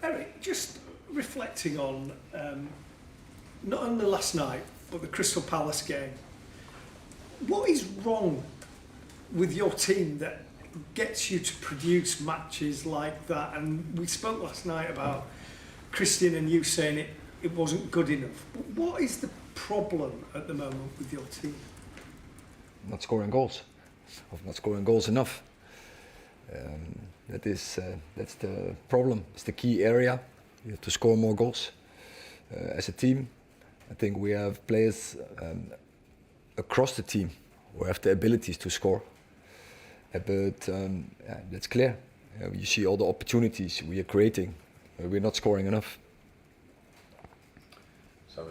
Eric, just reflecting on not only last night but the Crystal Palace game, what is wrong with your team that gets you to produce matches like that? And we spoke last night about Christian and you saying it wasn't good enough. But what is the problem at the moment with your team? Not scoring goals, or not scoring goals enough. That's the problem. It's the key area. You have to score more goals. As a team, I think we have players across the team who have the abilities to score. But that's clear. You see all the opportunities we are creating. We're not scoring enough. So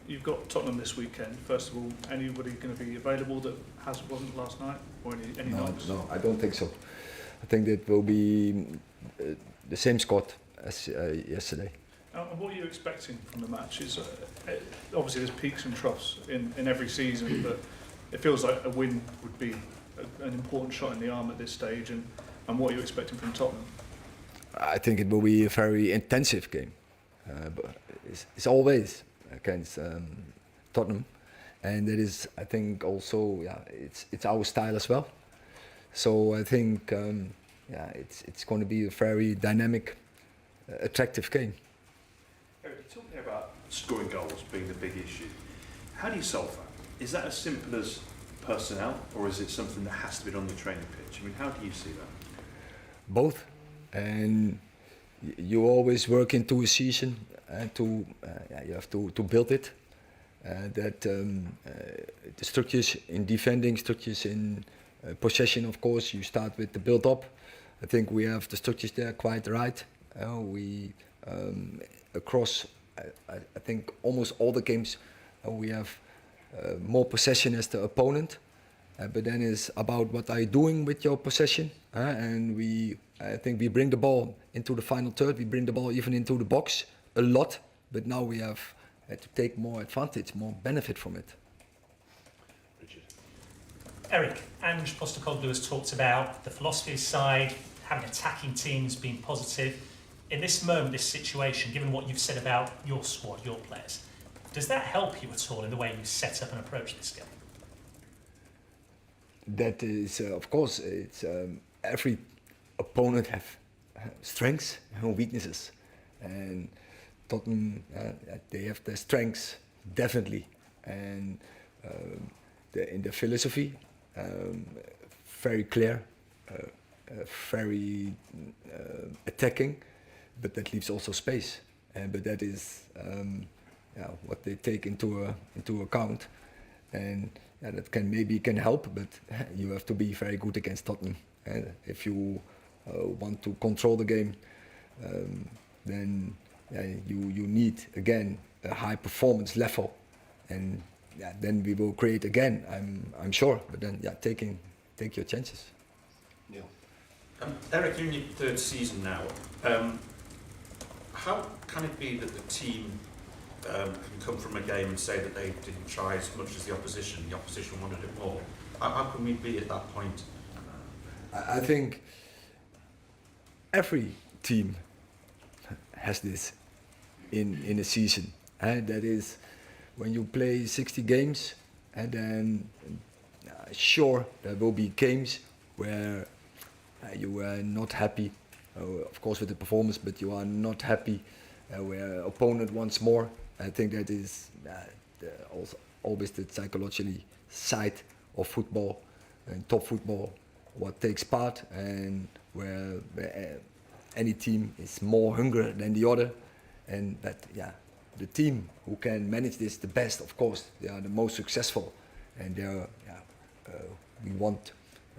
you've got Tottenham this weekend. First of all, anybody going to be available that wasn't last night, or any knocks? No, I don't think so. I think that will be the same squad as yesterday. And what are you expecting from the match? Obviously there's peaks and troughs in every season, but it feels like a win would be an important shot in the arm at this stage. And what are you expecting from Tottenham? I think it will be a very intensive game. But it's always against Tottenham, and it is, I think, also it's our style as well. So I think it's going to be a very dynamic, attractive game. Erik, you're talking about scoring goals being the big issue. How do you solve that? Is that as simple as personnel, or is it something that has to be done on the training pitch? I mean, how do you see that? Both, and you always work into a season and you have to build it. The structures in defending, structures in possession, of course, you start with the build-up. I think we have the structures there quite right. We across, I think almost all the games, we have more possession as the opponent. But then it's about what are you doing with your possession, and I think we bring the ball into the final third. We bring the ball even into the box a lot, but now we have to take more advantage, more benefit from it. Richard. Erik, Ange Postecoglou has talked about the philosophy side, having attacking teams, being positive. In this moment, this situation, given what you've said about your squad, your players, does that help you at all in the way you set up and approach this game? That is, of course, it's every opponent have strengths and weaknesses, and Tottenham they have their strengths definitely, and in the philosophy, very clear, very attacking, but that leaves also space, but that is what they take into account, and that can help, but you have to be very good against Tottenham. And if you want to control the game, then you need again a high performance level, and then we will create again. I'm sure, but then take your chances. Neil. Erik, you're in your third season now. How can it be that the team can come from a game and say that they didn't try as much as the opposition wanted it more? How can we be at that point? I think every team has this in a season. And that is when you play 60 games, and then sure there will be games where you are not happy, of course with the performance, but you are not happy, where opponent wants more. I think that is also always the psychologically side of football and top football, what takes part, and where any team is more hungry than the other, and that the team who can manage this the best, of course, they are the most successful, and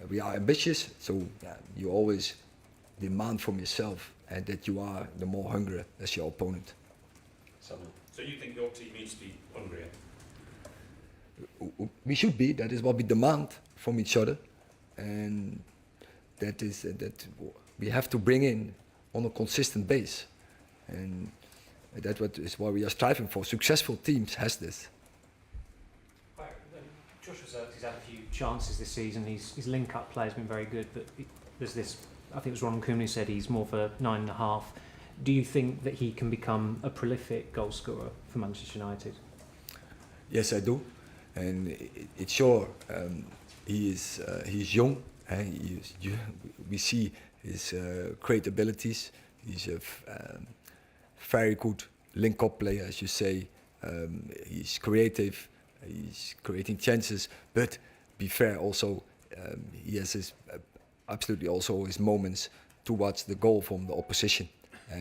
we are ambitious, so you always demand from yourself, and that you are the more hungry as your opponent. So you think your team needs to be hungrier? We should be. That is what we demand from each other, and that is that we have to bring in on a consistent base, and that is what we are striving for. Successful teams has this. Josh Reserves, he's had a few chances this season. His link-up play has been very good, but there's this. I think it was Ron Koeman who said he's more for 9.5. Do you think that he can become a prolific goal scorer for Manchester United? Yes, I do, and it's sure he's young. We see his great abilities. He's a very good link-up player, as you say. He's creative. He's creating chances, but be fair also, he has his absolutely also his moments towards the goal from the opposition.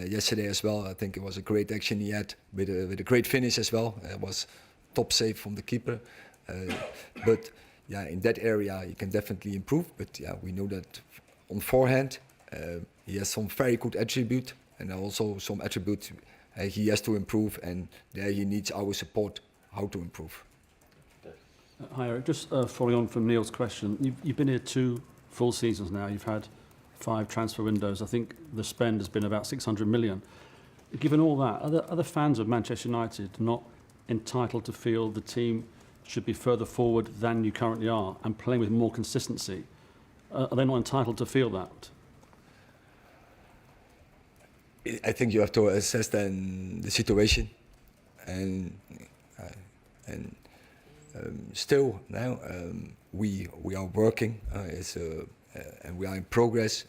Yesterday as well, I think it was a great action he had with a great finish as well. It was top save from the keeper. But yeah, in that area he can definitely improve. But yeah, we know that on forehand he has some very good attribute and also some attributes he has to improve, and there he needs our support how to improve. Hi Eric, just following on from Neil's question, you've been here 2 full seasons now, you've had 5 transfer windows, I think the spend has been about 600 million. Given all that, are the fans of Manchester United not entitled to feel the team should be further forward than you currently are and playing with more consistency? Are they not entitled to feel that? I think you have to assess then the situation, and still now we are working. And we are in progress.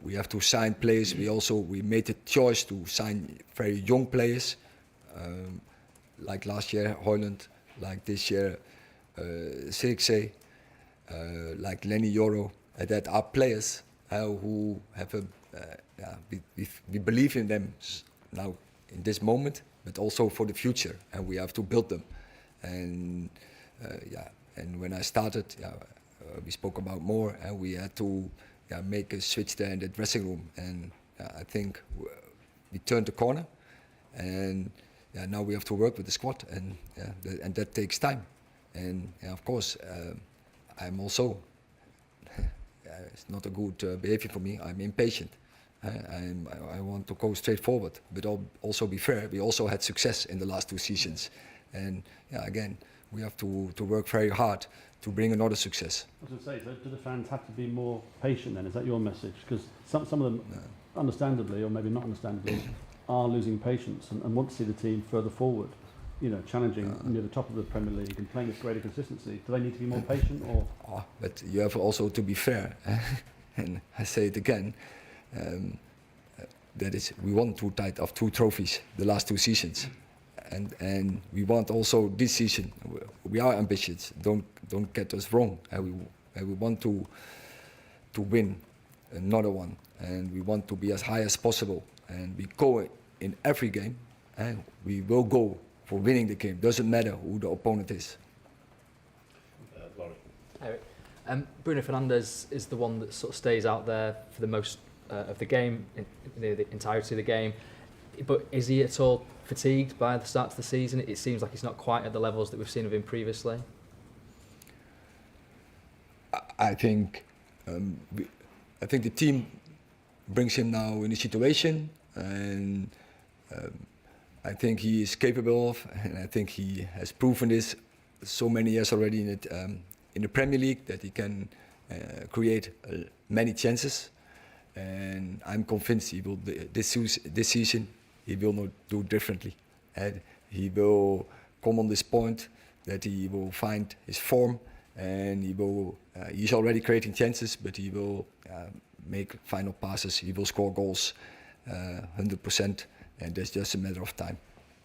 We have to sign players. We made the choice to sign very young players, like last year Hoyland, like this year Sirkzee, like Lenny Yoro. That are players who have we believe in them now in this moment, but also for the future, and we have to build them. And and when I started, we spoke about more, and we had to make a switch there in the dressing room. And I think we turned the corner, and now we have to work with the squad, and and that takes time. And of course, I'm also it's not a good behavior for me. I'm impatient. I want to go straight forward, but also be fair. We also had success in the last 2 seasons, and again, we have to work very hard to bring another success. I was going to say, so do the fans have to be more patient then? Is that your message? Because some of them, understandably, or maybe not understandably, are losing patience and want to see the team further forward, challenging near the top of the Premier League and playing with greater consistency. Do they need to be more patient, or? But you have also to be fair, and I say it again, that is, we won 2 trophies the last 2 seasons. And we want also this season. We are ambitious. Don't get us wrong. We want to win another one, and we want to be as high as possible. And we go in every game, and we will go for winning the game. Doesn't matter who the opponent is. Erik, Bruno Fernandes is the one that sort of stays out there for the most of the game, the entirety of the game. But is he at all fatigued by the start of the season? It seems like he's not quite at the levels that we've seen of him previously. I think the team brings him now in a situation, and I think he is capable of, and I think he has proven this so many years already in the Premier League, that he can create many chances, and I'm convinced he will this season. He will not do differently. And he will come on this point that he will find his form, and he's already creating chances, but he will make final passes. He will score goals 100%, and that's just a matter of time.